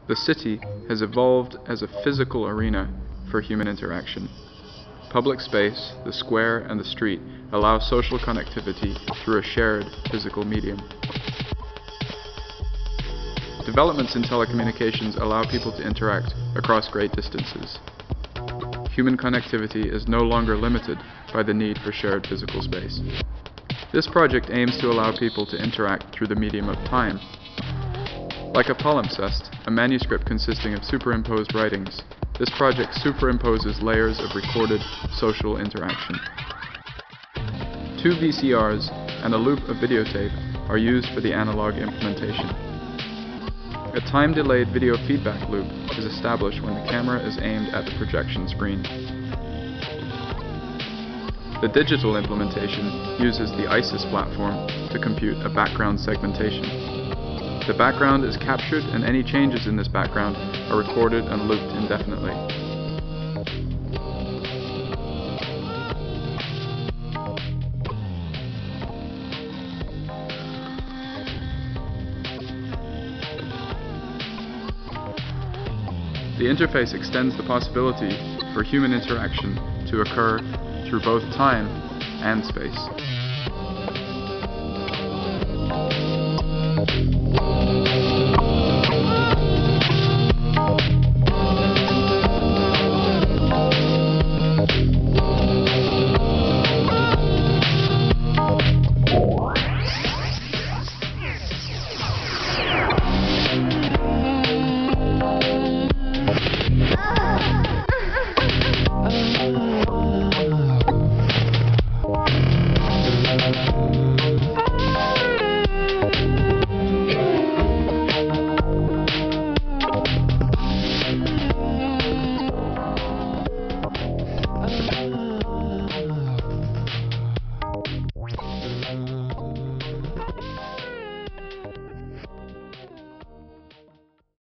The city has evolved as a physical arena for human interaction. Public space, the square and the street, allow social connectivity through a shared physical medium. Developments in telecommunications allow people to interact across great distances. Human connectivity is no longer limited by the need for shared physical space. This project aims to allow people to interact through the medium of time. Like a palimpsest, a manuscript consisting of superimposed writings, this project superimposes layers of recorded social interaction. 2 VCRs and a loop of videotape are used for the analog implementation. A time-delayed video feedback loop is established when the camera is aimed at the projection screen. The digital implementation uses the ISIS platform to compute a background segmentation. The background is captured and any changes in this background are recorded and looped indefinitely. The interface extends the possibility for human interaction to occur through both time and space.